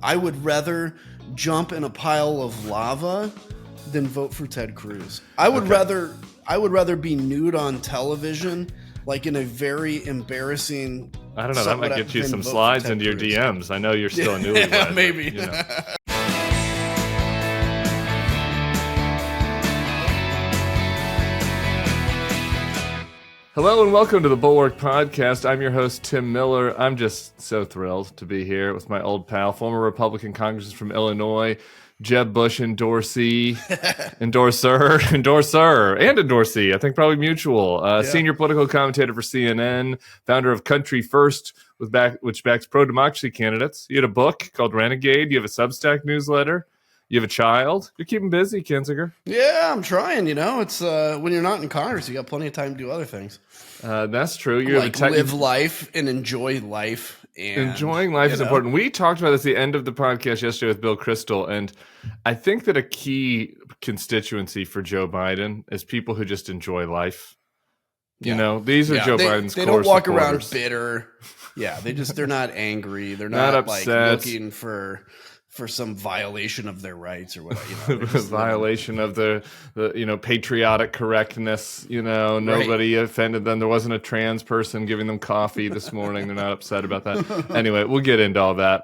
I would rather jump in a pile of lava than vote for Ted Cruz. I would rather be nude on television, like in a very embarrassing. I don't know. That might get you some slides into your DMs. I know you're still a newlywed. Yeah, maybe. But, you know. Hello and welcome to the Bulwark Podcast. I'm your host, Tim Miller. I'm just so thrilled to be here with my old pal, former Republican congressman from Illinois, Jeb Bush endorsee, endorser, and endorsee. I think probably mutual. Senior political commentator for CNN, founder of Country First, which backs pro-democracy candidates. You had a book called Renegade. You have a Substack newsletter. You have a child. You're keeping busy, Kinzinger. Yeah, I'm trying. You know, it's when you're not in Congress, you got plenty of time to do other things. That's true. You like live life and enjoy life. And, enjoying life is important. We talked about this at the end of the podcast yesterday with Bill Kristol, and I think that a key constituency for Joe Biden is people who just enjoy life. You know, these are Joe Biden's core They don't walk supporters. around bitter. Yeah, they're not angry. They're not like upset. looking for some violation of their rights or whatever. You know, violation of the patriotic correctness. You know, nobody offended them. There wasn't a trans person giving them coffee this morning. They're not upset about that. Anyway, we'll get into all that.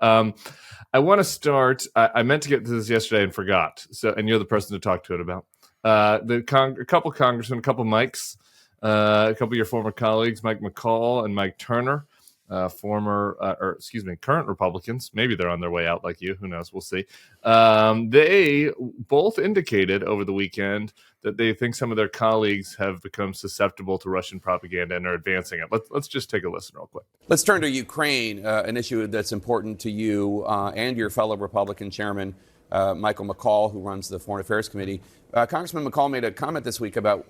I want to start. I meant to get to this yesterday and forgot. And you're the person to talk to it about. A couple congressmen, a couple Mikes, a couple of your former colleagues, Mike McCall and Mike Turner. Current Republicans. Maybe they're on their way out like you. Who knows? We'll see. They both indicated over the weekend that they think some of their colleagues have become susceptible to Russian propaganda and are advancing it. Let's just take a listen real quick. Let's turn to Ukraine, an issue that's important to you and your fellow Republican chairman, Michael McCall, who runs the Foreign Affairs Committee. Congressman McCall made a comment this week about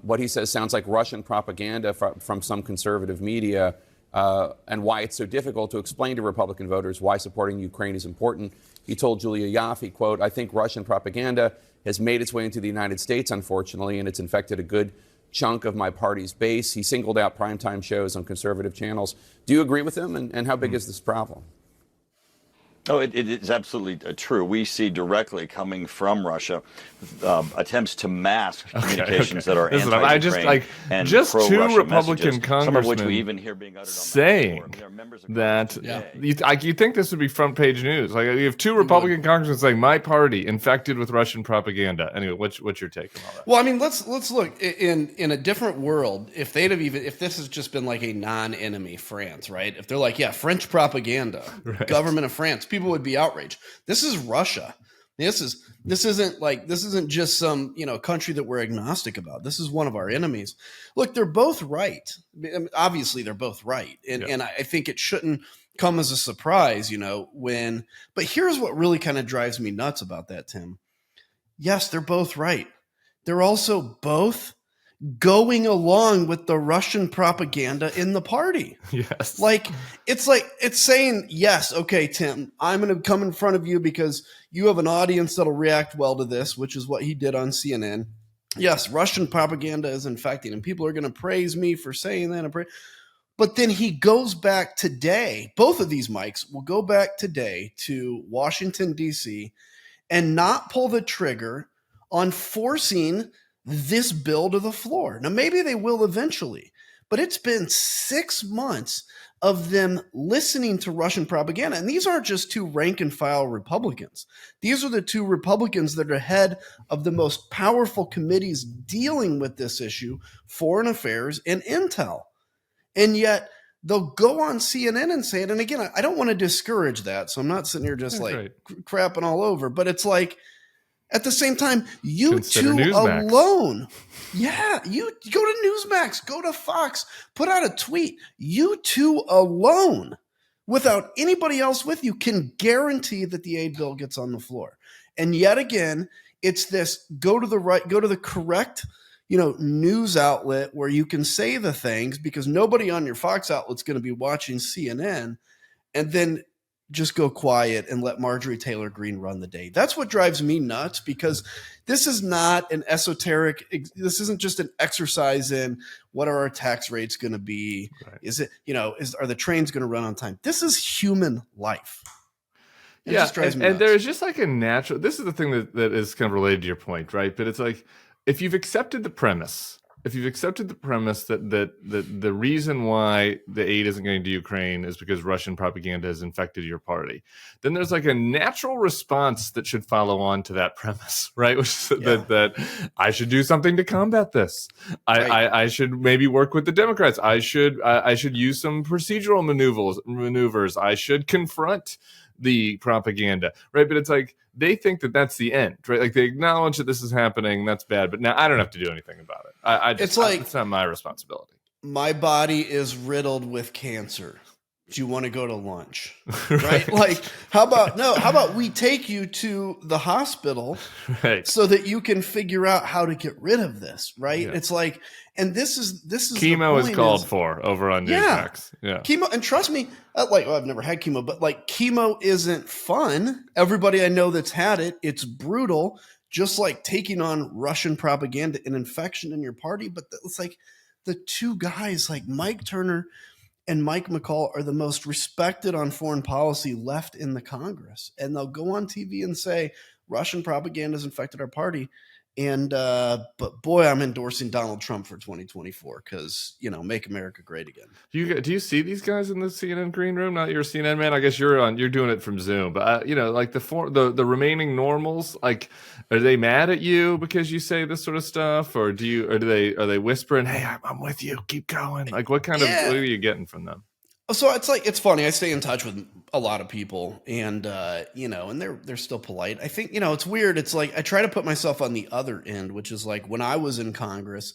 what he says sounds like Russian propaganda from some conservative media. And why it's so difficult to explain to Republican voters why supporting Ukraine is important. He told Julia Yaffe, quote, "I think Russian propaganda has made its way into the United States, unfortunately, and it's infected a good chunk of my party's base." He singled out primetime shows on conservative channels. Do you agree with him? And how big is this problem? Oh, it is absolutely true. We see directly coming from Russia attempts to mask communications that are anti-Ukraine and just pro-Russian two Republican messages, congressmen some of which we even hear being uttered on saying that you think this would be front page news. Like you have two Republican congressmen saying my party infected with Russian propaganda. Anyway, what's your take on all that? Well, I mean, let's look in a different world. If this has just been like a non-enemy France, right? If they're like, French propaganda, government of France. People would be outraged. This is Russia. This isn't just some country that we're agnostic about. This is one of our enemies. Look, they're both right. I mean, obviously, they're both right, and I think it shouldn't come as a surprise, But here's what really kind of drives me nuts about that, Tim. Yes, they're both right. They're also both going along with the Russian propaganda in the party. Yes. It's saying, yes, okay, Tim, I'm going to come in front of you because you have an audience that'll react well to this, which is what he did on CNN. Yes, Russian propaganda is infecting, and people are going to praise me for saying that. But then he goes back today. Both of these mics will go back today to Washington, D.C., and not pull the trigger on forcing this bill to the floor. Now, maybe they will eventually, but it's been 6 months of them listening to Russian propaganda. And these aren't just two rank and file Republicans. These are the two Republicans that are head of the most powerful committees dealing with this issue, Foreign Affairs and Intel. And yet they'll go on CNN and say it. And again, I don't want to discourage that. So I'm not sitting here just crapping all over, but it's like, at the same time, you two alone. Yeah, you go to Newsmax, go to Fox, put out a tweet. You two alone, without anybody else with you, can guarantee that the aid bill gets on the floor. And yet again, it's this go to the correct, news outlet where you can say the things because nobody on your Fox outlet's going to be watching CNN, and then just go quiet and let Marjorie Taylor Greene run the day. That's what drives me nuts, because this is not an esoteric, this isn't just an exercise in what are our tax rates going to be? Right. Is it, are the trains going to run on time? This is human life. It just drives me and nuts. there's just like a natural. This is the thing that is kind of related to your point, right? But it's like if you've accepted the premise. If you've accepted the premise that the reason why the aid isn't going to Ukraine is because Russian propaganda has infected your party, then there's like a natural response that should follow on to that premise, right? Which is that I should do something to combat this. I should maybe work with the Democrats. I should use some procedural maneuvers. I should confront the propaganda, right? But it's like they think that that's the end, right? Like they acknowledge that this is happening, that's bad, but now I don't have to do anything about it. It's not my responsibility. My body is riddled with cancer. Do you want to go to lunch? Right? Like, how about we take you to the hospital so that you can figure out how to get rid of this, right? Yeah. It's like, and this is chemo is called for over on Newsmax. Yeah. Chemo, and trust me, I've never had chemo, but like chemo isn't fun. Everybody I know that's had it, it's brutal, just like taking on Russian propaganda and infection in your party. But it's like the two guys like Mike Turner and Mike McCall are the most respected on foreign policy left in the Congress. And they'll go on TV and say, Russian propaganda has infected our party. And, but boy, I'm endorsing Donald Trump for 2024 because, make America great again. Do you see these guys in the CNN green room? Not your CNN man. I guess you're doing it from Zoom, but like the remaining normals, like, are they mad at you because you say this sort of stuff, or are they whispering, "Hey, I'm with you, keep going"? Like, what kind of what are you getting from them? So it's funny. I stay in touch with a lot of people, and and they're still polite. I think it's weird. It's like I try to put myself on the other end, which is like when I was in Congress,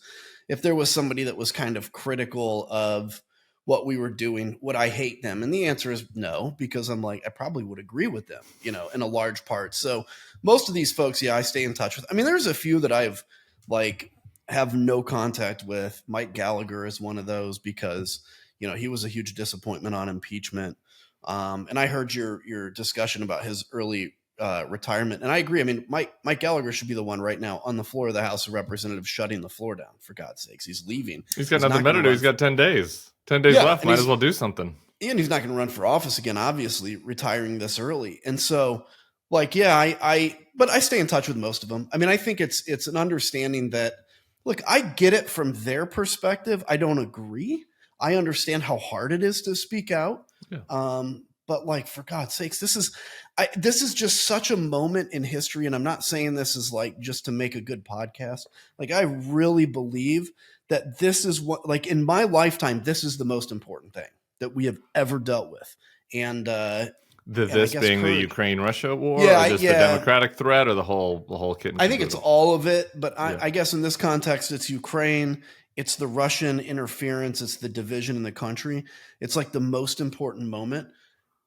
if there was somebody that was kind of critical of what we were doing, would I hate them? And the answer is no, because I'm like I probably would agree with them, in a large part. So most of these folks, I stay in touch with. I mean, there's a few that I've have no contact with. Mike Gallagher is one of those because he was a huge disappointment on impeachment. And I heard your discussion about his early retirement. And I agree. I mean, Mike Gallagher should be the one right now on the floor of the House of Representatives shutting the floor down, for God's sakes. He's leaving. He's got nothing better to do. He's got 10 days. 10 days left. Might as well do something. And he's not going to run for office again, obviously, retiring this early. And so, but I stay in touch with most of them. I mean, I think it's an understanding that, look, I get it from their perspective. I don't agree. I understand how hard it is to speak out. Yeah. But for God's sakes, this is just such a moment in history. And I'm not saying this is just to make a good podcast. I really believe that this is what, in my lifetime, this is the most important thing that we have ever dealt with. And, this being the Ukraine-Russia war, or just the Democratic threat, or the whole kit and I think it's all of it, but I guess in this context, it's Ukraine. It's the Russian interference. It's the division in the country. It's the most important moment.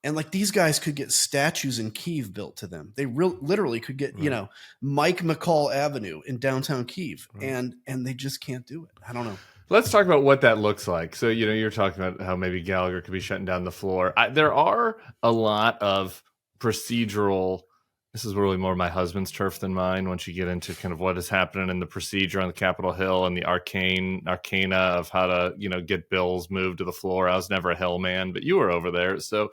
And these guys could get statues in Kyiv built to them. They literally could get, Mike McCall Avenue in downtown Kyiv. Right. And they just can't do it. I don't know. Let's talk about what that looks like. So, you're talking about how maybe Gallagher could be shutting down the floor. There are a lot of procedural. This is really more my husband's turf than mine. Once you get into kind of what is happening in the procedure on the Capitol Hill and the arcana of how to, get bills moved to the floor. I was never a Hill man, but you were over there. So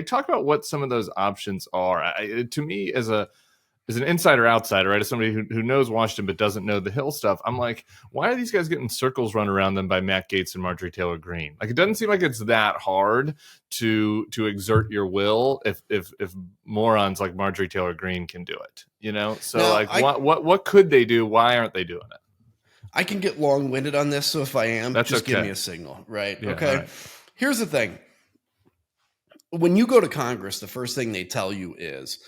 talk about what some of those options are. To me, as an insider outsider, right, as somebody who knows Washington but doesn't know the Hill stuff, I'm like, why are these guys getting circles run around them by Matt Gaetz and Marjorie Taylor Greene? It doesn't seem like it's that hard to exert your will if morons like Marjorie Taylor Greene can do it, So now, what could they do? Why aren't they doing it? I can get long-winded on this, so if I am, just give me a signal, right? Yeah, okay. Right. Here's the thing. When you go to Congress, the first thing they tell you is,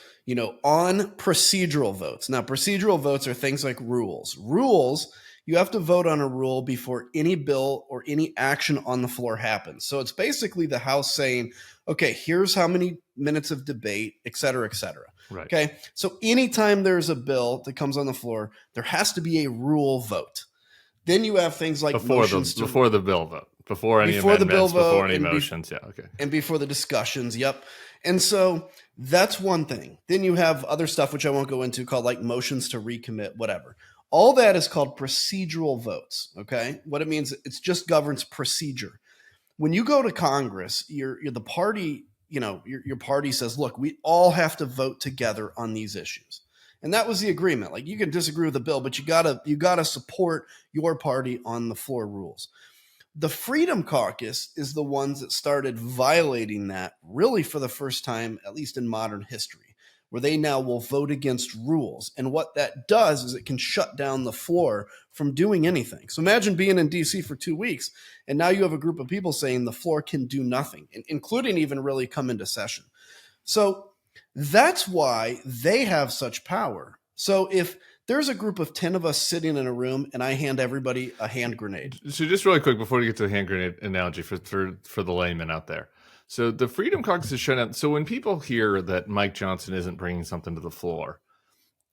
on procedural votes. Now, procedural votes are things like rules. Rules, you have to vote on a rule before any bill or any action on the floor happens. So it's basically the House saying, okay, here's how many minutes of debate, et cetera, et cetera. Right. Okay. So anytime there's a bill that comes on the floor, there has to be a rule vote. Then you have things like before the bill vote. Before any amendments, before any motions. Yeah, okay. And before the discussions, yep. And so that's one thing. Then you have other stuff, which I won't go into, called motions to recommit, whatever. All that is called procedural votes, okay? What it means, it just governs procedure. When you go to Congress, you're the party your party says, look, we all have to vote together on these issues. And that was the agreement. Like, you can disagree with the bill, but you gotta support your party on the floor rules. The Freedom Caucus is the ones that started violating that really for the first time, at least in modern history, where they now will vote against rules. And what that does is it can shut down the floor from doing anything. So imagine being in DC for 2 weeks, and now you have a group of people saying the floor can do nothing, including even really come into session. So that's why they have such power. So if there's a group of 10 of us sitting in a room and I hand everybody a hand grenade. So just really quick before we get to the hand grenade analogy for the layman out there. So the Freedom Caucus is shut down. So when people hear that Mike Johnson isn't bringing something to the floor,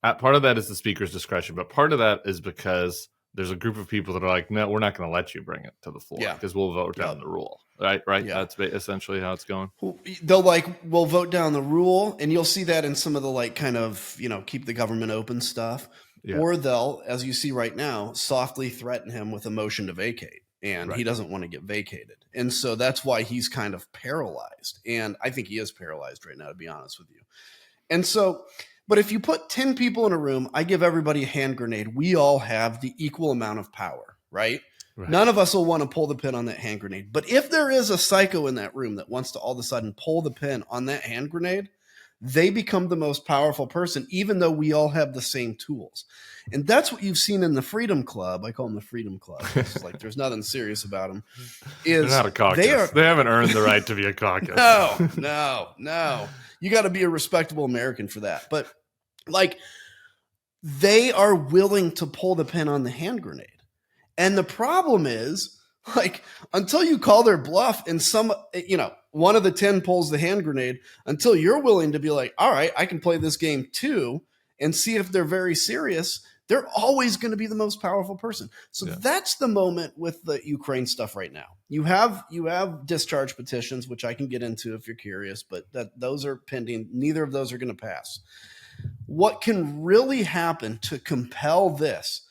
part of that is the speaker's discretion, but part of that is because there's a group of people that are like, no, we're not going to let you bring it to the floor because we'll vote down the rule. Right. Yeah. That's essentially how it's going. We'll vote down the rule, and you'll see that in some of the kind of, keep the government open stuff. Yeah. Or they'll, as you see right now, softly threaten him with a motion to vacate, and he doesn't want to get vacated. And so that's why he's kind of paralyzed. And I think he is paralyzed right now, to be honest with you. And so, but if you put 10 people in a room, I give everybody a hand grenade. We all have the equal amount of power, right? None of us will want to pull the pin on that hand grenade. But if there is a psycho in that room that wants to all of a sudden pull the pin on that hand grenade, they become the most powerful person, even though we all have the same tools. And that's what you've seen in the Freedom Club. I call them the Freedom Club. It's like there's nothing serious about them. They're not a caucus. They haven't earned the right to be a caucus. No. You got to be a respectable American for that. But they are willing to pull the pin on the hand grenade. And the problem is, until you call their bluff and one of the 10 pulls the hand grenade, until you're willing to be like, all right, I can play this game too and see if they're very serious, they're always going to be the most powerful person. So that's the moment with the Ukraine stuff right now. You have discharge petitions, which I can get into if you're curious, but those are pending. Neither of those are going to pass. What can really happen to compel this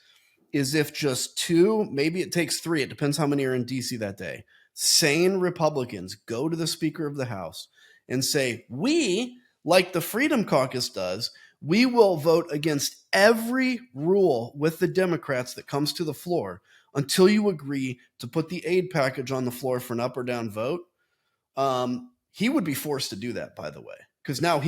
is if just 2, maybe it takes 3, it depends how many are in DC that day, sane Republicans go to the Speaker of the House and say, we, like the Freedom Caucus does, we will vote against every rule with the Democrats that comes to the floor until you agree to put the aid package on the floor for an up or down vote. He would be forced to do that, by the way, because now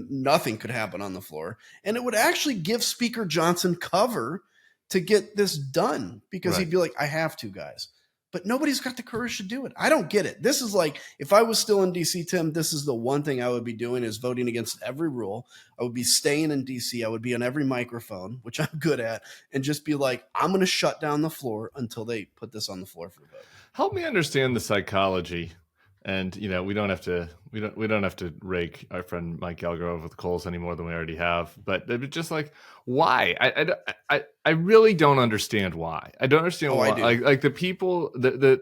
nothing could happen on the floor. And it would actually give Speaker Johnson cover to get this done, because he'd be like, I have to, guys. But nobody's got the courage to do it. I don't get it. This is like, if I was still in DC, Tim, this is the one thing I would be doing, is voting against every rule. I would be staying in DC. I would be on every microphone, which I'm good at, and just be like, I'm going to shut down the floor until they put this on the floor for a vote. Help me understand the psychology. And we don't have to rake our friend Mike Gallagher over the coals any more than we already have. But just why? I really don't understand why. I don't understand why. Like the people that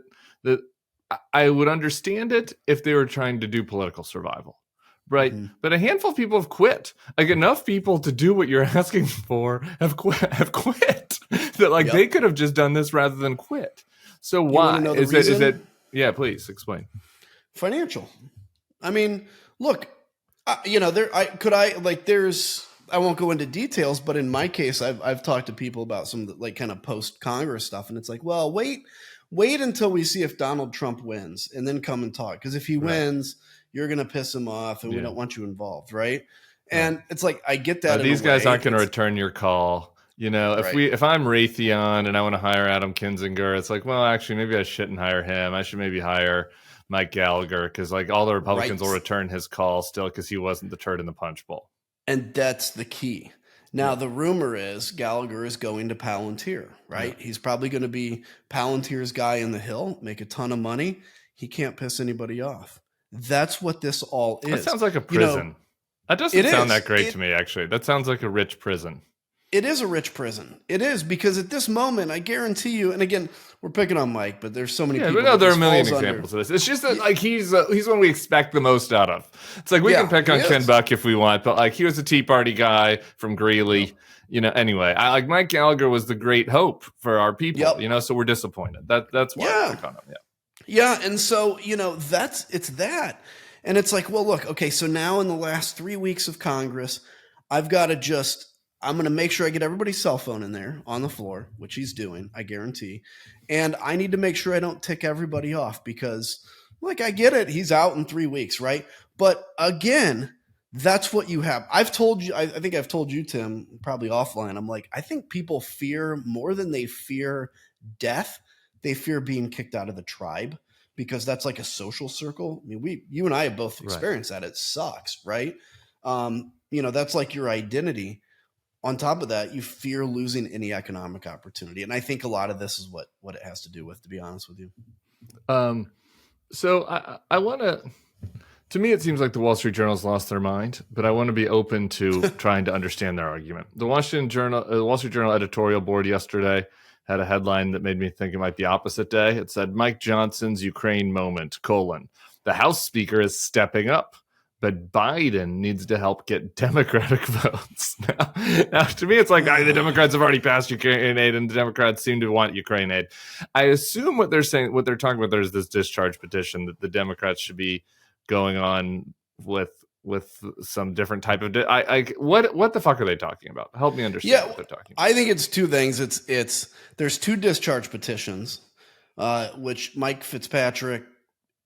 I would understand it if they were trying to do political survival, right? Mm-hmm. But a handful of people have quit. Enough people to do what you're asking for have quit. That they could have just done this rather than quit. So why is that? Yeah, please explain. Financial. I mean, look, I won't go into details, but in my case, I've talked to people about some of the kind of post-Congress stuff, and it's like, well, wait until we see if Donald Trump wins, and then come and talk, because if he wins, you're going to piss him off, and we don't want you involved, right? And it's like, I get that. These guys aren't going to return your call. If I'm Raytheon and I want to hire Adam Kinzinger, it's like, well, actually, maybe I shouldn't hire him. I should maybe hire Mike Gallagher, because all the Republicans will return his call still, because he wasn't the turd in the punch bowl. And that's the key. Now, the rumor is Gallagher is going to Palantir, right? Yeah. He's probably going to be Palantir's guy in the Hill, make a ton of money. He can't piss anybody off. That's what this all is. That sounds like a prison. That doesn't sound that great to me, actually. That sounds like a rich prison. It is a rich prison. It is, because at this moment, I guarantee you, and again, we're picking on Mike, but there's so many people. But there are a million examples of this. It's just that he's one we expect the most out of. It's like we can pick on Ken Buck if we want, but he was a Tea Party guy from Greeley. Anyway, Mike Gallagher was the great hope for our people. So we're disappointed. That's why we pick on him. Yeah, and so it's that. And it's like, well, look, okay, so now in the last 3 weeks of Congress, I'm going to make sure I get everybody's cell phone in there on the floor, which he's doing, I guarantee. And I need to make sure I don't tick everybody off because, like, I get it. He's out in 3 weeks, right? But again, that's what you have. I've told you, I think I've told you, Tim, probably offline. I'm like, I think people fear more than they fear death. They fear being kicked out of the tribe because that's like a social circle. I mean, you and I have both experienced that. It sucks, right? That's like your identity. On top of that, you fear losing any economic opportunity. And I think a lot of this is what it has to do with, to be honest with you. So I want to me, it seems like the Wall Street Journal's lost their mind, but I want to be open to trying to understand their argument. The Wall Street Journal editorial board yesterday had a headline that made me think it might be opposite day. It said, Mike Johnson's Ukraine moment, : the House Speaker is stepping up, but Biden needs to help get Democratic votes. Now, to me, it's like the Democrats have already passed Ukraine aid, and the Democrats seem to want Ukraine aid. I assume what they're talking about, there's this discharge petition that the Democrats should be going on with some different type of what the fuck are they talking about? Help me understand what they're talking about. I think it's two things. There's two discharge petitions, which Mike Fitzpatrick,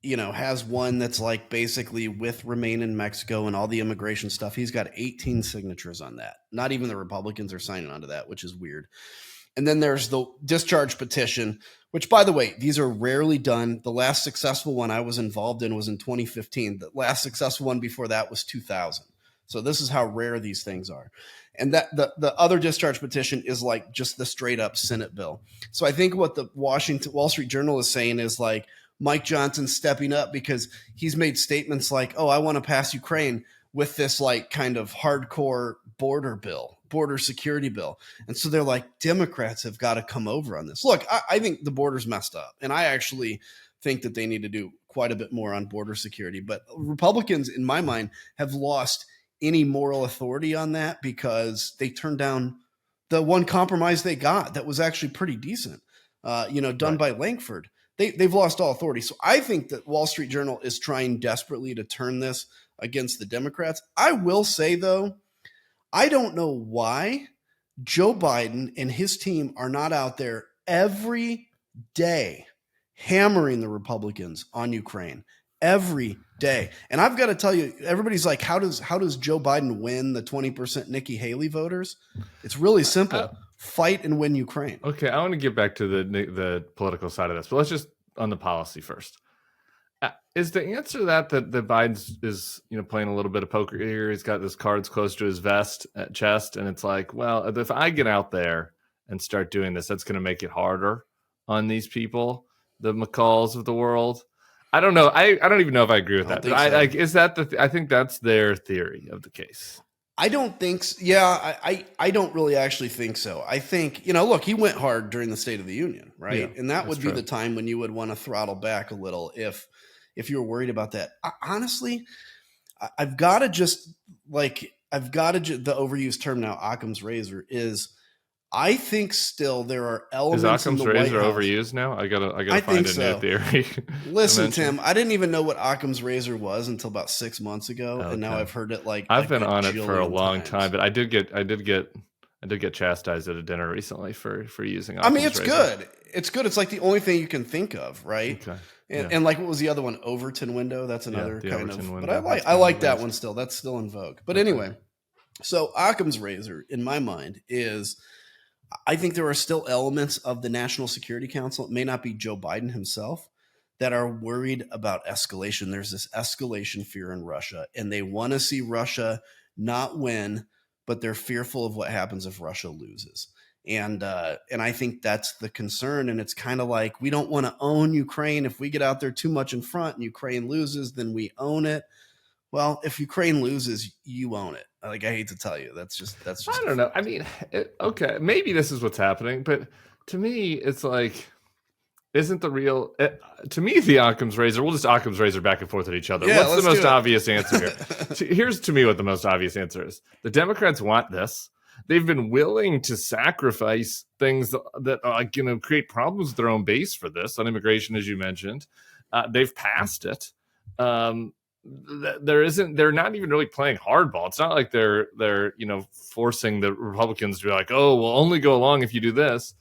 has one that's like basically with remain in Mexico and all the immigration stuff. He's got 18 signatures on that. Not even the Republicans are signing onto that, which is weird. And then there's the discharge petition, which, by the way, these are rarely done. The last successful one I was involved in was in 2015. The last successful one before that was 2000. So this is how rare these things are. And that the other discharge petition is like just the straight up Senate bill. So I think what the Wall Street Journal is saying is like Mike Johnson stepping up because he's made statements like, oh, I want to pass Ukraine with this like kind of hardcore border security bill. And so they're like, Democrats have got to come over on this. Look, I think the border's messed up. And I actually think that they need to do quite a bit more on border security. But Republicans, in my mind, have lost any moral authority on that because they turned down the one compromise they got that was actually pretty decent, done by Langford. They've lost all authority. So I think that Wall Street Journal is trying desperately to turn this against the Democrats. I will say, though, I don't know why Joe Biden and his team are not out there every day hammering the Republicans on Ukraine every day. And I've got to tell you, everybody's like, how does Joe Biden win the 20% Nikki Haley voters? It's really simple. Fight and win Ukraine. Okay, I want to get back to the political side of this, but let's just on the policy first. Is the answer that Biden is playing a little bit of poker here? He's got his cards close to his chest, and it's like, well, if I get out there and start doing this, that's going to make it harder on these people, the McCalls of the world. I don't know. I don't even know if I agree with that. Is that I think that's their theory of the case. I don't think so. Yeah, I don't really actually think so. I think, look, he went hard during the State of the Union, right? Yeah, and that would be the time when you would want to throttle back a little if you were worried about that. Honestly, I've got to the overused term now, Occam's razor, is I think still there are elements. Is Occam's razor overused now? I gotta find a new theory. Listen, Tim, I didn't even know what Occam's razor was until about 6 months ago, and now I've heard it I've been on it for a long time, but I did get chastised at a dinner recently for using Occam's razor. It's good. It's good. It's like the only thing you can think of, right? Okay. And like, what was the other one? Overton window. That's another kind of. Window. But I like that one still. That's still in vogue. But anyway, so Occam's razor, in my mind, is I think there are still elements of the National Security Council. It may not be Joe Biden himself that are worried about escalation. There's this escalation fear in Russia, and they want to see Russia not win, but they're fearful of what happens if Russia loses. And I think that's the concern. And it's kind of like, we don't want to own Ukraine. If we get out there too much in front and Ukraine loses, then we own it. Well, if Ukraine loses, you own it. Like, I hate to tell you, that's just. I don't know. I mean, okay, maybe this is what's happening, but to me, it's like, isn't the real? To me, the Occam's razor. We'll just Occam's razor back and forth at each other. Yeah, what's the most obvious answer here? Here's to me what the most obvious answer is. The Democrats want this. They've been willing to sacrifice things that are going to create problems with their own base for this on immigration, as you mentioned. They've passed it. they're not even really playing hardball. It's not like they're forcing the Republicans to be like, oh, we'll only go along if you do this.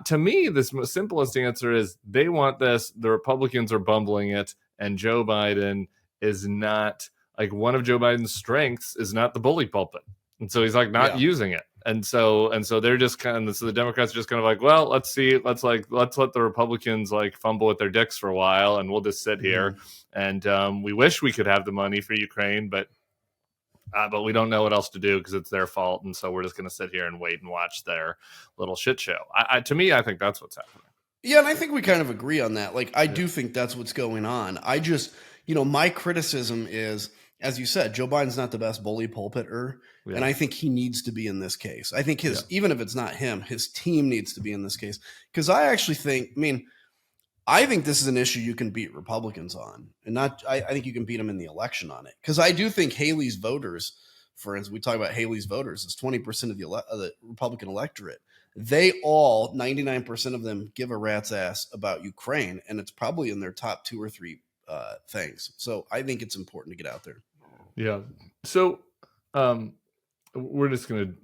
To me, the simplest answer is they want this. The Republicans are bumbling it, and Joe Biden is not, like, one of Joe Biden's strengths is not the bully pulpit, and so he's like not using it, and so they're just kind of, so the Democrats are just kind of like, well, let's let the Republicans like fumble with their dicks for a while, and we'll just sit here, and we wish we could have the money for Ukraine, but we don't know what else to do because it's their fault. And so we're just going to sit here and wait and watch their little shit show. To me, I think that's what's happening. Yeah, and I think we kind of agree on that. Like, I do think that's what's going on. I just, my criticism is, as you said, Joe Biden's not the best bully pulpiter. Yeah. And I think he needs to be in this case. I think even if it's not him, his team needs to be in this case. Because I actually think, I think this is an issue you can beat Republicans on, and I think you can beat them in the election on it. Because I do think Haley's voters, for instance, we talk about Haley's voters, is 20% of the Republican electorate. They all, 99% of them, give a rat's ass about Ukraine, and it's probably in their top 2 or 3 things. So I think it's important to get out there. Yeah. So we're just going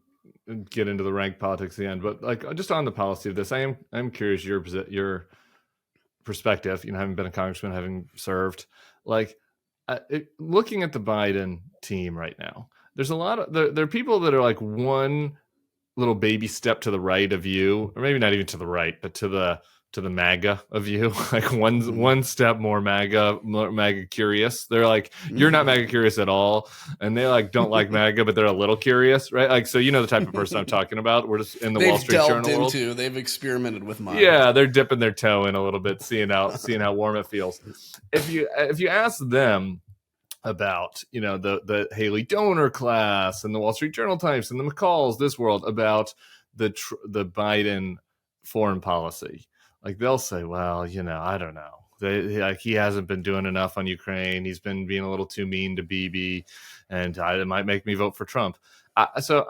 to get into the rank politics at the end, but like just on the policy of this, I'm curious your perspective, having been a congressman, having served, like looking at the Biden team right now, there's a lot of there are people that are like one little baby step to the right of you, or maybe not even to the right, but to the MAGA of you, like one step more MAGA curious. They're like, you're not MAGA curious at all, and they like don't like MAGA, but they're a little curious, right? Like, so the type of person I'm talking about. We're just in the Wall Street Journal world. They've experimented with MAGA. Yeah, they're dipping their toe in a little bit, seeing how warm it feels. If you ask them about the Haley donor class and the Wall Street Journal types and the McCalls, this world, about the Biden foreign policy, like they'll say, well, I don't know. He hasn't been doing enough on Ukraine. He's been being a little too mean to Bibi, and it might make me vote for Trump. So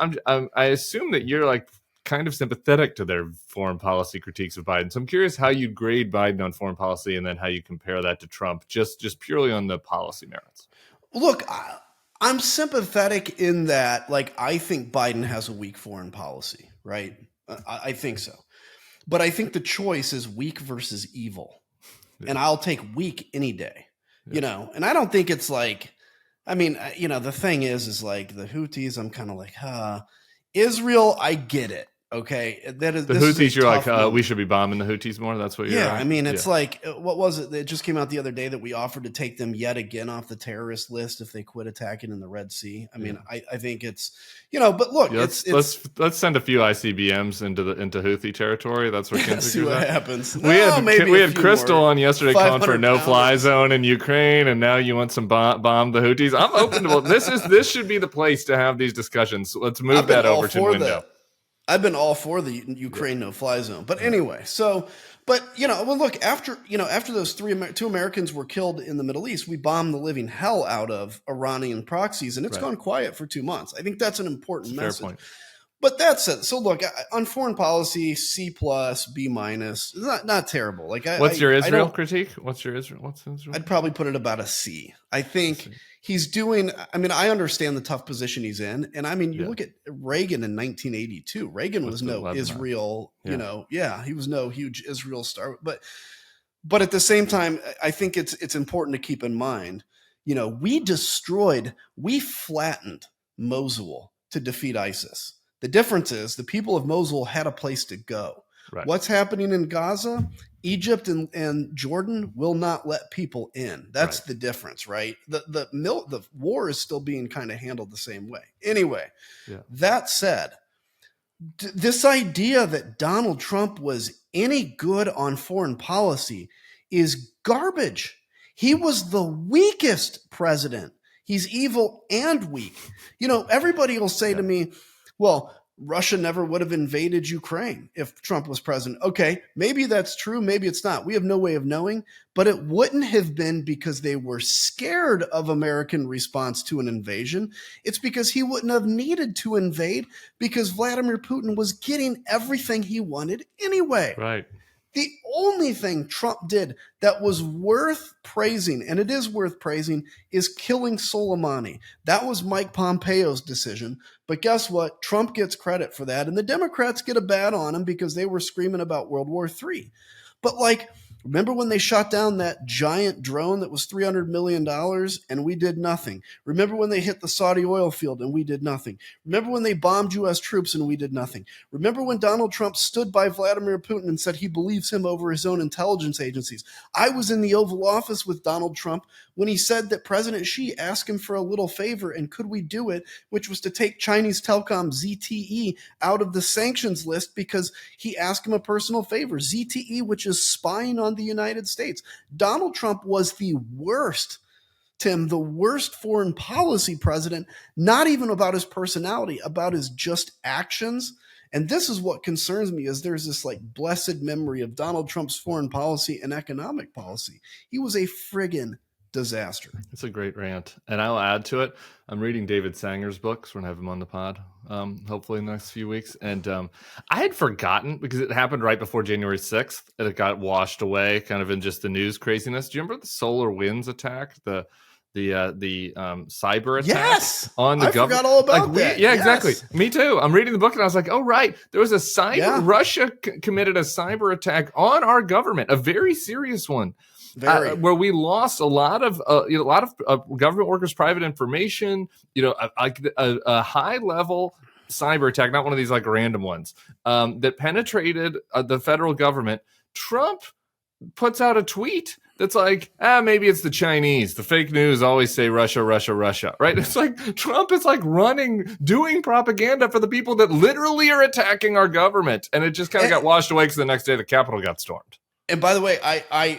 I assume that you're like kind of sympathetic to their foreign policy critiques of Biden. So I'm curious how you grade Biden on foreign policy, and then how you compare that to Trump, just purely on the policy merits. Look, I'm sympathetic in that, like, I think Biden has a weak foreign policy, right? I think so. But I think the choice is weak versus evil. Yeah. And I'll take weak any day, and I don't think it's like, the thing is like the Houthis, I'm kind of like, Israel, I get it. Okay. That is the Houthis. You're like, we should be bombing the Houthis more. That's what you're. Yeah. It's like, what was it? It just came out the other day that we offered to take them yet again off the terrorist list if they quit attacking in the Red Sea. I think it's, but look, let's send a few ICBMs into Houthi territory. That's what Kinzinger see what happens. We had Crystal on yesterday calling for a no-fly zone in Ukraine, and now you want some bomb the Houthis. I'm open to this should be the place to have these discussions. Let's move that over to window. I've been all for the Ukraine no-fly zone, but anyway. So, look, after those 2 Americans were killed in the Middle East, we bombed the living hell out of Iranian proxies, and it's gone quiet for 2 months. I think that's an important message. Fair point. But that said, so look, on foreign policy, C+, B-, not terrible. Like, what's your Israel critique? What's Israel? I'd probably put it about a C. I think he's doing. I understand the tough position he's in, and you look at Reagan in 1982. Reagan was no Israel. He was no huge Israel star. But at the same time, I think it's important to keep in mind. We flattened Mosul to defeat ISIS. The difference is the people of Mosul had a place to go. Right. What's happening in Gaza? Egypt and Jordan will not let people in. That's the difference, right? The war is still being kind of handled the same way. Anyway, that said, this idea that Donald Trump was any good on foreign policy is garbage. He was the weakest president. He's evil and weak. Everybody will say to me, well, Russia never would have invaded Ukraine if Trump was president. Okay, maybe that's true. Maybe it's not. We have no way of knowing, but it wouldn't have been because they were scared of American response to an invasion. It's because he wouldn't have needed to invade because Vladimir Putin was getting everything he wanted anyway. Right. The only thing Trump did that was worth praising, and it is worth praising, is killing Soleimani. That was Mike Pompeo's decision. But guess what? Trump gets credit for that, and the Democrats get a bad on him because they were screaming about World War III. But remember when they shot down that giant drone that was $300 million and we did nothing? Remember when they hit the Saudi oil field and we did nothing? Remember when they bombed U.S. troops and we did nothing? Remember when Donald Trump stood by Vladimir Putin and said he believes him over his own intelligence agencies? I was in the Oval Office with Donald Trump when he said that President Xi asked him for a little favor and could we do it, which was to take Chinese telecom ZTE out of the sanctions list because he asked him a personal favor. ZTE, which is spying on the United States. Donald Trump was the worst, Tim, the worst foreign policy president, not even about his personality, about his just actions. And this is what concerns me, is there's this blessed memory of Donald Trump's foreign policy and economic policy. He was a friggin' disaster. It's a great rant. And I'll add to it. I'm reading David Sanger's books. We're going to have him on the pod, hopefully in the next few weeks. And I had forgotten because it happened right before January 6th. And it got washed away kind of in just the news craziness. Do you remember the Solar Winds attack? The cyber attack on the government. I forgot all about that. Yeah, exactly. Me too. I'm reading the book and I was like, oh, right. There was a Russia committed a cyber attack on our government, a very serious one. Where we lost a lot of government workers' private information, a high level cyber attack, not one of these random ones that penetrated the federal government. Trump puts out a tweet that's maybe it's the Chinese. The fake news always say Russia, Russia, Russia, right? It's Trump is doing propaganda for the people that literally are attacking our government. And it just kind of got washed away because the next day the Capitol got stormed. And by the way,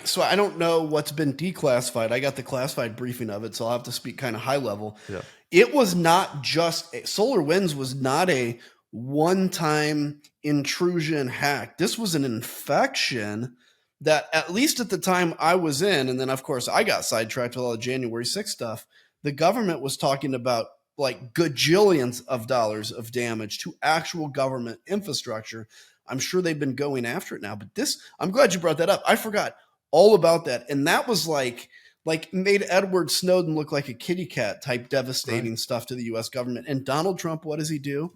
so I don't know what's been declassified. I got the classified briefing of it, so I'll have to speak kind of high level. Yeah. It was not just Solar Winds was not a one-time intrusion hack. This was an infection that, at least at the time I was in, and then of course I got sidetracked with all the January 6th stuff. The government was talking about gajillions of dollars of damage to actual government infrastructure. I'm sure they've been going after it now, but I'm glad you brought that up. I forgot all about that. And that was made Edward Snowden look like a kitty cat type devastating stuff to the U.S. government. And Donald Trump, what does he do?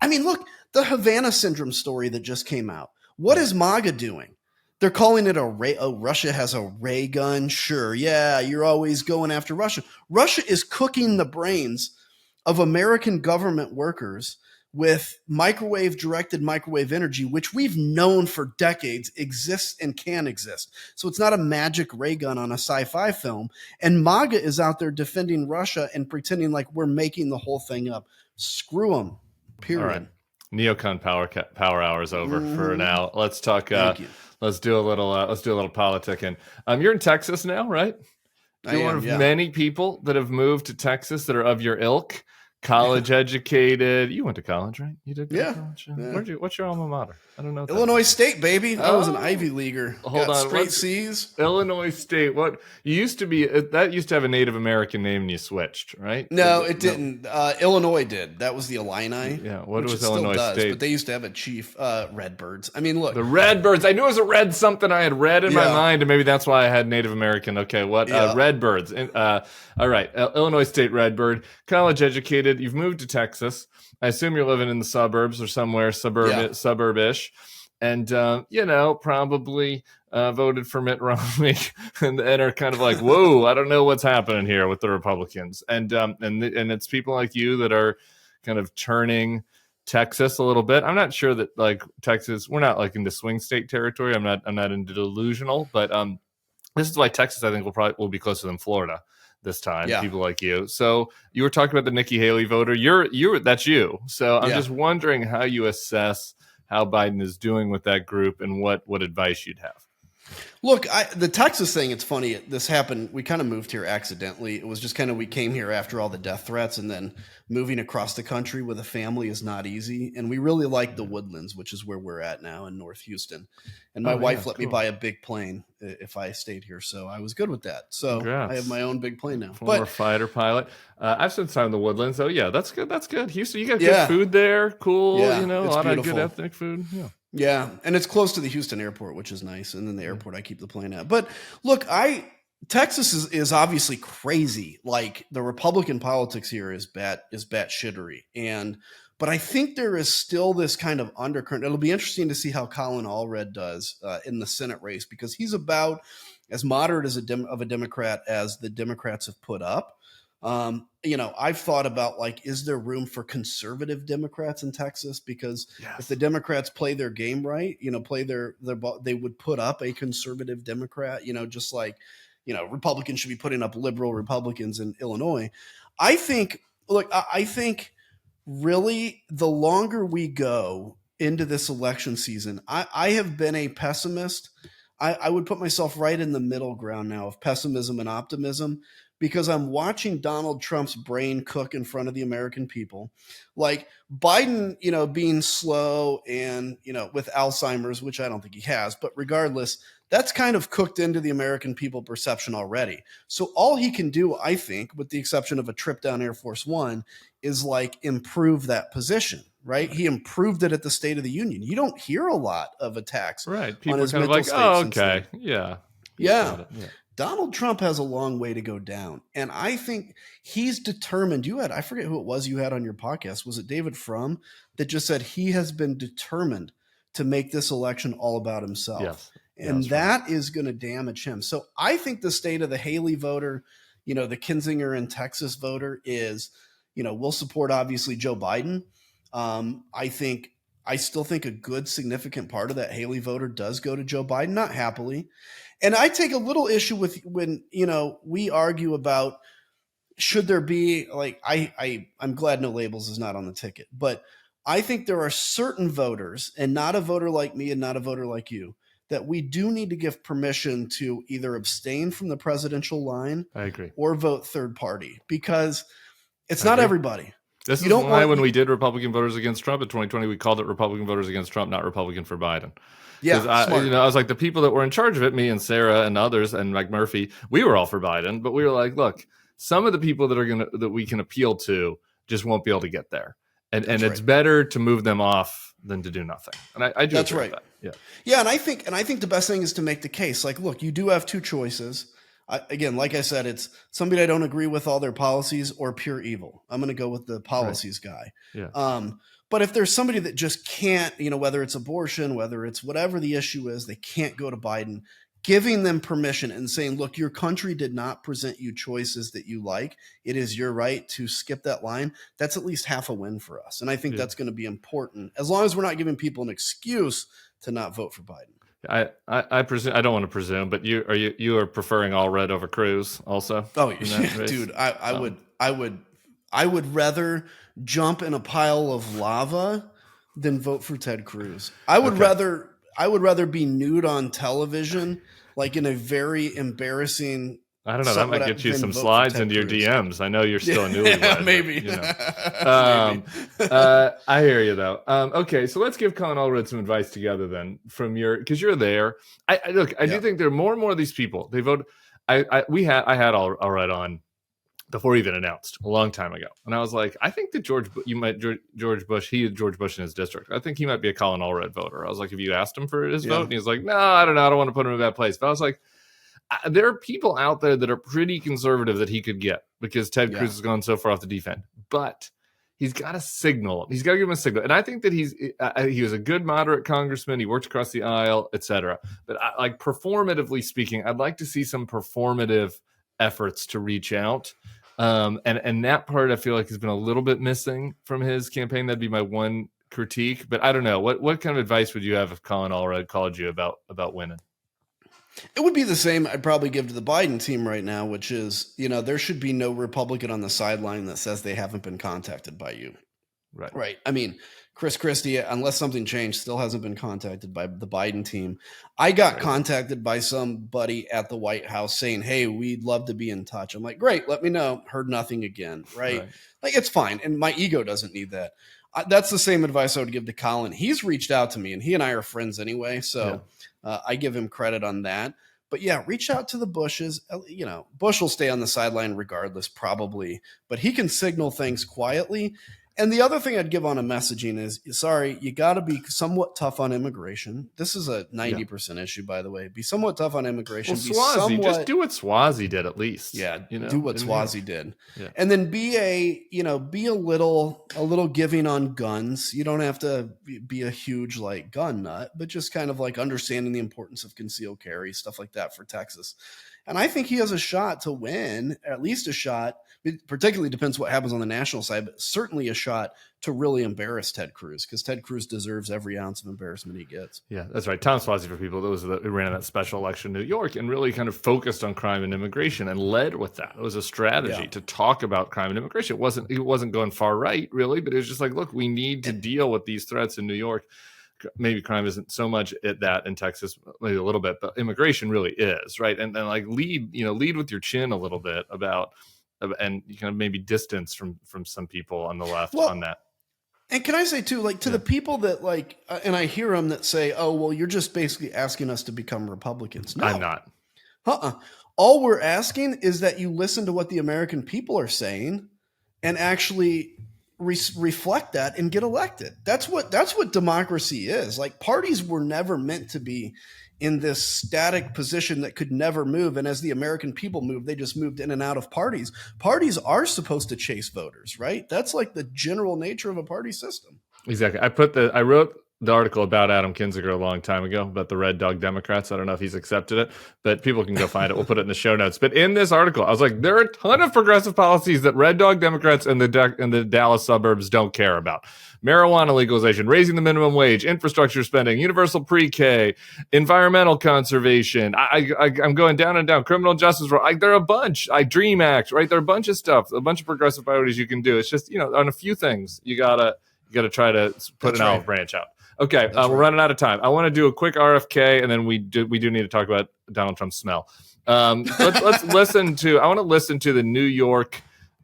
I mean, look, the Havana syndrome story that just came out. What is MAGA doing? They're calling it Russia has a ray gun. Sure. Yeah. You're always going after Russia. Russia is cooking the brains of American government workers with directed microwave energy, which we've known for decades exists and can exist. So it's not a magic ray gun on a sci-fi film. And MAGA is out there defending Russia and pretending like we're making the whole thing up. Screw them. Period. All right. Neocon power hour is over for now. Let's talk. Let's do a little politicking. You're in Texas now, right? You're one of many people that have moved to Texas that are of your ilk. College educated. You went to college, right? You did go to college? Yeah. What's your alma mater? I don't know. Illinois State, baby. I was an Ivy Leaguer. Hold on. Straight C's. Illinois State. What you used to be, that used to have a Native American name and you switched, right? No, it didn't. Illinois did. That was the Illini. Yeah. What was Illinois State? But they used to have a chief, Redbirds. I mean, look. The Redbirds. I knew it was a red something I had read in my mind, and maybe that's why I had Native American. Okay. What? Redbirds. All right. Illinois State Redbird. College educated. You've moved to Texas. I assume you're living in the suburbs or somewhere suburb-ish. And, probably voted for Mitt Romney and are kind of whoa, I don't know what's happening here with the Republicans. And it's people like you that are kind of turning Texas a little bit. I'm not sure that Texas, we're not into swing state territory. I'm not into delusional, but this is why Texas, I think, will be closer than Florida this time. People like you. So you were talking about the Nikki Haley voter. That's you. So I'm just wondering how you assess how Biden is doing with that group and what advice you'd have. Look, the Texas thing, it's funny. This happened. We kind of moved here accidentally. It was just we came here after all the death threats, and then moving across the country with a family is not easy. And we really like the Woodlands, which is where we're at now in North Houston. And my wife let me buy a big plane if I stayed here. So I was good with that. So Congrats. I have my own big plane now. Former fighter pilot. I've spent time in the Woodlands. Oh, yeah, that's good. That's good. Houston, you got good food there. Cool. A lot beautiful. Of good ethnic food. Yeah. Yeah, and it's close to the Houston airport, which is nice. And then the airport I keep the plane at. But look, Texas is obviously crazy. Like the Republican politics here is batshittery. But I think there is still this kind of undercurrent. It'll be interesting to see how Colin Allred does in the Senate race, because he's about as moderate as of a Democrat as the Democrats have put up. I've thought about, like, is there room for conservative Democrats in Texas? Because if the Democrats play their game right, play they would put up a conservative Democrat, just like, Republicans should be putting up liberal Republicans in Illinois. I think really the longer we go into this election season, I have been a pessimist. I would put myself right in the middle ground now of pessimism and optimism, because I'm watching Donald Trump's brain cook in front of the American people. Like Biden, being slow and, with Alzheimer's, which I don't think he has, but regardless, that's kind of cooked into the American people perception already. So all he can do, I think, with the exception of a trip down Air Force One, is like improve that position, right? He improved it at the State of the Union. You don't hear a lot of attacks. Right. People on are his kind of mental like, state oh, okay. then. Yeah. Yeah. Donald Trump has a long way to go down. And I think he's determined. I forget who it was you had on your podcast. Was it David Frum that just said he has been determined to make this election all about himself? Yes. And that is going to damage him. So I think the state of the Haley voter, the Kinzinger and Texas voter is, we'll support obviously Joe Biden. I still think a good significant part of that Haley voter does go to Joe Biden, not happily. And I take a little issue with when, we argue about, should there be, like, I'm glad No Labels is not on the ticket, but I think there are certain voters, and not a voter like me and not a voter like you, that we do need to give permission to either abstain from the presidential line. I agree. Or vote third party, because it's not everybody. This is why when we did Republican voters against Trump in 2020, we called it Republican voters against Trump, not Republican for Biden. Yeah, I was like, the people that were in charge of it, me and Sarah and others and Mike Murphy, we were all for Biden, but we were like, look, some of the people that we can appeal to just won't be able to get there. And it's better to move them off than to do nothing. And I do. That's right. That. Yeah. Yeah. And I think the best thing is to make the case. Like, look, you do have two choices. Again, like I said, it's somebody I don't agree with all their policies or pure evil. I'm going to go with the policies guy. Yeah. But if there's somebody that just can't, whether it's abortion, whether it's whatever the issue is, they can't go to Biden, giving them permission and saying, look, your country did not present you choices that you like. It is your right to skip that line. That's at least half a win for us. And I think that's going to be important, as long as we're not giving people an excuse to not vote for Biden. I presume, I don't want to presume, but you are preferring Allred over Cruz also? Oh yeah, dude, I would rather jump in a pile of lava than vote for Ted Cruz. I would rather be nude on television, like in a very embarrassing. I don't know. That might get you some slides into your DMs. I know you're still a newlywed. Maybe. I hear you though. Okay, so let's give Colin Allred some advice together then, because you're there. I do think there are more and more of these people. They vote. I had Allred on before he even announced a long time ago, and I was like, I think that George Bush in his district. I think he might be a Colin Allred voter. I was like, have you asked him for his vote? And he's like, no, I don't know. I don't want to put him in a bad place. But I was like, there are people out there that are pretty conservative that he could get, because Ted Cruz has gone so far off the deep end. But he's got to signal. He's got to give him a signal. And I think that he was a good moderate congressman. He worked across the aisle, etc. But like performatively speaking, I'd like to see some performative efforts to reach out. And that part I feel like has been a little bit missing from his campaign. That'd be my one critique. But I don't know. What kind of advice would you have if Colin Allred called you about winning? It would be the same I'd probably give to the Biden team right now, which is, there should be no Republican on the sideline that says they haven't been contacted by you. Right. I mean, Chris Christie, unless something changed, still hasn't been contacted by the Biden team. I got contacted by somebody at the White House saying, hey, we'd love to be in touch. I'm like, great, let me know. Heard nothing again. Right. Like, it's fine. And my ego doesn't need that. That's the same advice I would give to Colin. He's reached out to me, and he and I are friends anyway. So I give him credit on that. But yeah, reach out to the Bushes. Bush will stay on the sideline regardless, probably. But he can signal things quietly. And the other thing I'd give on a messaging is, sorry, you got to be somewhat tough on immigration. This is a 90% issue, by the way. Be somewhat tough on immigration. Well, just do what Swazi did at least. Yeah, do what Swazi did. Yeah. And then be a little giving on guns. You don't have to be a huge like gun nut, but just kind of like understanding the importance of concealed carry, stuff like that for Texas. And I think he has a shot to win, at least a shot. It particularly depends what happens on the national side, but certainly a shot to really embarrass Ted Cruz, because Ted Cruz deserves every ounce of embarrassment he gets. Yeah, that's right. Tom Suozzi, for people, who ran in that special election in New York and really kind of focused on crime and immigration and led with that. It was a strategy to talk about crime and immigration. It wasn't going far right, really, but it was just like, look, we need to deal with these threats in New York. Maybe crime isn't so much at that in Texas, maybe a little bit, but immigration really is, right? And like lead with your chin a little bit and you kind of maybe distance from some people on the left on that. And can I say too, like to the people that like, and I hear them that say, "Oh, well, you're just basically asking us to become Republicans." No, I'm not. All we're asking is that you listen to what the American people are saying and actually reflect that and get elected. That's what democracy is. Like, parties were never meant to be in this static position that could never move. And as the American people moved, they just moved in and out of parties. Parties are supposed to chase voters, right? That's like the general nature of a party system. Exactly. I wrote the article about Adam Kinzinger a long time ago about the Red Dog Democrats. I don't know if he's accepted it, but people can go find it. We'll put it in the show notes. But in this article, I was like, there are a ton of progressive policies that Red Dog Democrats in the Dallas suburbs don't care about. Marijuana legalization, raising the minimum wage, infrastructure spending, universal pre-K, environmental conservation. I'm going down and down. Criminal justice. There are a bunch. DREAM Act, right? There are a bunch of stuff, a bunch of progressive priorities you can do. It's just, on a few things, you gotta try to put an olive branch out. Okay, we're running out of time. I want to do a quick RFK, and then we do need to talk about Donald Trump's smell. Let's listen to. I want to listen to the New York.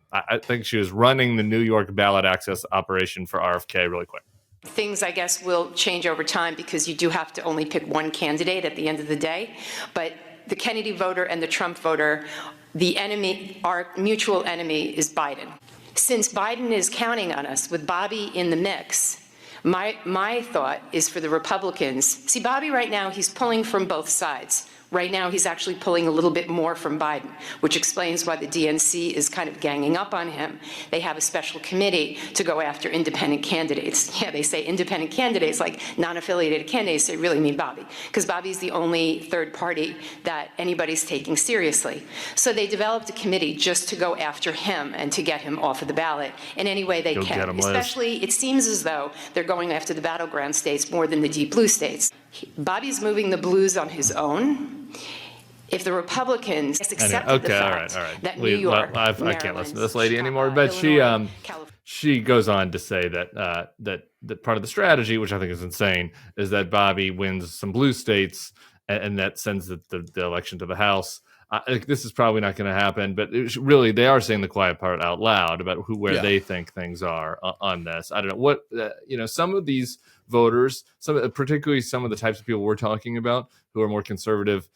I think she was running the New York ballot access operation for RFK really quick. Things, I guess, will change over time because you do have to only pick one candidate at the end of the day. But the Kennedy voter and the Trump voter, the enemy, our mutual enemy, is Biden. Since Biden is counting on us with Bobby in the mix, my thought is for the Republicans. See, Bobby right now, he's pulling from both sides. Right now, he's actually pulling a little bit more from Biden, which explains why the DNC is kind of ganging up on him. They have a special committee to go after independent candidates. Yeah, they say independent candidates, like non-affiliated candidates. They really mean Bobby, because Bobby's the only third party that anybody's taking seriously. So they developed a committee just to go after him and to get him off of the ballot in any way they can. Especially, it seems as though they're going after the battleground states more than the deep blue states. Bobby's moving the blues on his own. If the Republicans accepted the fact that New York, I can't listen to this lady anymore. But she goes on to say that that part of the strategy, which I think is insane, is that Bobby wins some blue states and that sends the election to the House. This is probably not going to happen, but really they are saying the quiet part out loud about where they think things are on this. I don't know what some of these voters, particularly some of the types of people we're talking about who are more conservative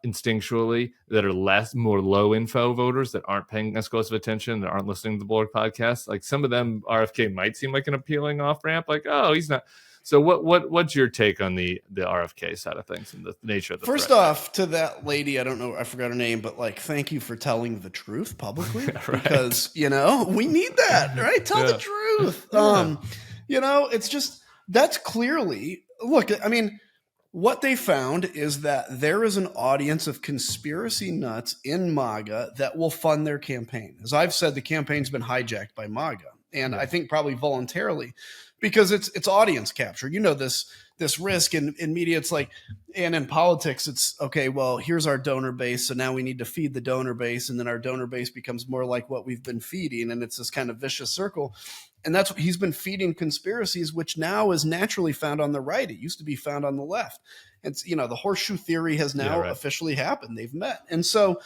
instinctually, that are more low info voters that aren't paying as close of attention, that aren't listening to the Bulwark podcast. Like some of them, RFK might seem like an appealing off ramp. Like, oh, he's not. So what's your take on the RFK side of things and the nature of the First threat? off, to that lady, I don't know, I forgot her name, but like, thank you for telling the truth publicly because we need that, right? Tell the truth. It's just, that's clearly, look, I mean, what they found is that there is an audience of conspiracy nuts in MAGA that will fund their campaign. As I've said, the campaign's been hijacked by MAGA, and I think probably voluntarily, because it's audience capture. This risk in media, it's like, and in politics, it's okay, well, here's our donor base, so now we need to feed the donor base, and then our donor base becomes more like what we've been feeding, and it's this kind of vicious circle. And that's what he's been feeding, conspiracies, which now is naturally found on the right. It used to be found on the left. It's, the horseshoe theory has now officially happened. They've met. And so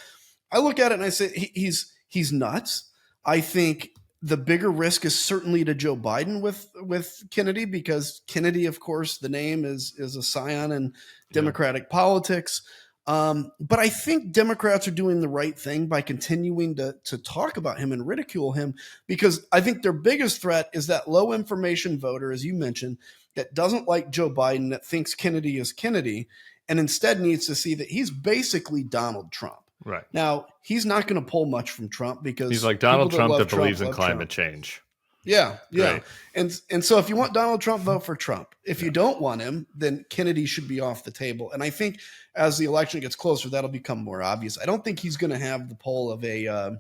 I look at it and I say, he's nuts. I think the bigger risk is certainly to Joe Biden with Kennedy, because Kennedy, of course, the name is a scion in Democratic politics. But I think Democrats are doing the right thing by continuing to talk about him and ridicule him, because I think their biggest threat is that low information voter, as you mentioned, that doesn't like Joe Biden, that thinks Kennedy is Kennedy, and instead needs to see that he's basically Donald Trump. Right. Now, he's not going to pull much from Trump because he's like Donald Trump that believes in love climate Trump. change. Yeah. Right. And so if you want Donald Trump, vote for Trump. If you don't want him, then Kennedy should be off the table. And I think as the election gets closer, that'll become more obvious. I don't think he's going to have the poll of a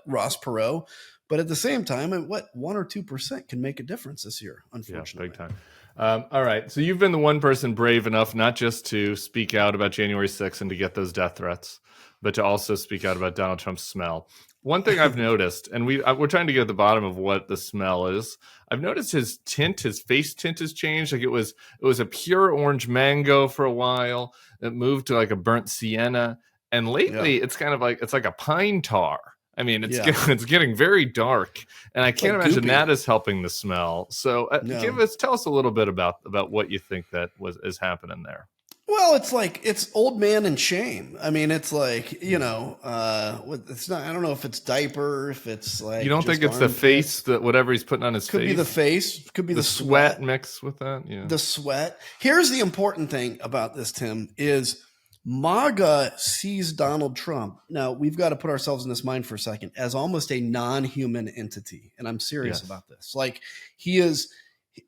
Ross Perot, but at the same time, 1 or 2% can make a difference this year, unfortunately. Yeah, big time. All right. So you've been the one person brave enough not just to speak out about January 6th and to get those death threats, but to also speak out about Donald Trump's smell. One thing I've noticed, and we're trying to get at the bottom of what the smell is. I've noticed his face tint has changed. Like it was a pure orange mango for a while. It moved to like a burnt sienna, and lately it's kind of like it's like a pine tar. I mean, it's getting very dark, and I can't imagine that is helping the smell. So, tell us a little bit about what you think that is happening there. Well, it's old man and shame. I mean, it's like, it's not, I don't know if it's diaper, if it's like, you don't think it's the face, that whatever he's putting on his face? Could be the face, could be the sweat mixed with that. Yeah. The sweat. Here's the important thing about this, Tim, is MAGA sees Donald Trump. Now, we've got to put ourselves in this mind for a second as almost a non-human entity. And I'm serious about this. Like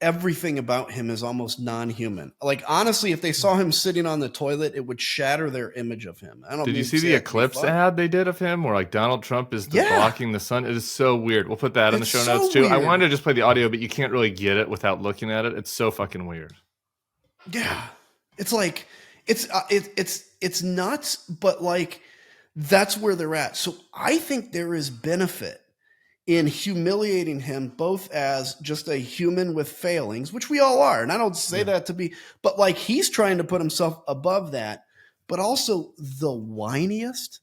everything about him is almost non-human. Like, honestly, if they saw him sitting on the toilet, it would shatter their image of him. Did you see the Eclipse ad they did of him where like Donald Trump is blocking the sun? It is so weird. We'll put that in the show notes too. Weird. I wanted to just play the audio, but you can't really get it without looking at it. It's so fucking weird. Yeah. It's like, it's nuts, but like, that's where they're at. So I think there is benefit in humiliating him both as just a human with failings, which we all are. And I don't say that to be, but like he's trying to put himself above that, but also the whiniest,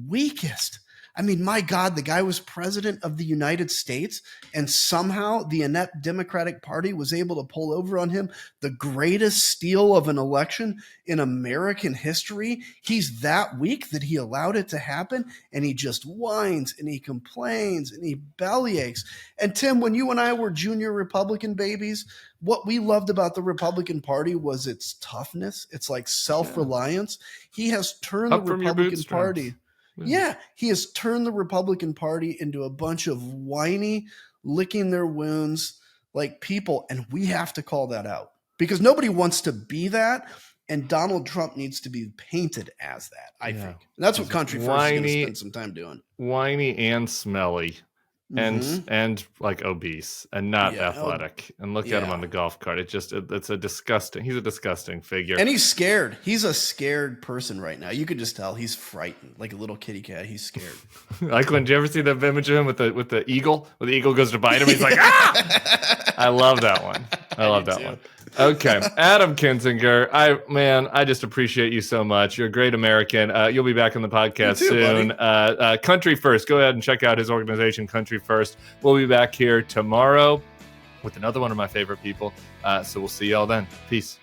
weakest. I mean, my God, the guy was president of the United States, and somehow the inept Democratic Party was able to pull over on him, the greatest steal of an election in American history. He's that weak that he allowed it to happen, and he just whines and he complains and he bellyaches. And Tim, when you and I were junior Republican babies, what we loved about the Republican Party was its toughness. It's like self-reliance. He has turned the Republican Party. Yeah, he has turned the Republican Party into a bunch of whiny, licking their wounds like people, and we have to call that out because nobody wants to be that, and Donald Trump needs to be painted as that, I think. And that's what Country First is going to spend some time doing. Whiny and smelly. And like obese and not athletic. And look at him on the golf cart. He's a disgusting figure. And he's scared. He's a scared person right now. You could just tell he's frightened, like a little kitty cat. He's scared. Like when, did you ever see the image of him with the eagle? When the eagle goes to bite him, he's like, ah! I love that one. I love that one. Okay. Adam Kinzinger, I just appreciate you so much. You're a great American. You'll be back on the podcast soon. Country First. Go ahead and check out his organization, Country First. We'll be back here tomorrow with another one of my favorite people. So we'll see y'all then. Peace.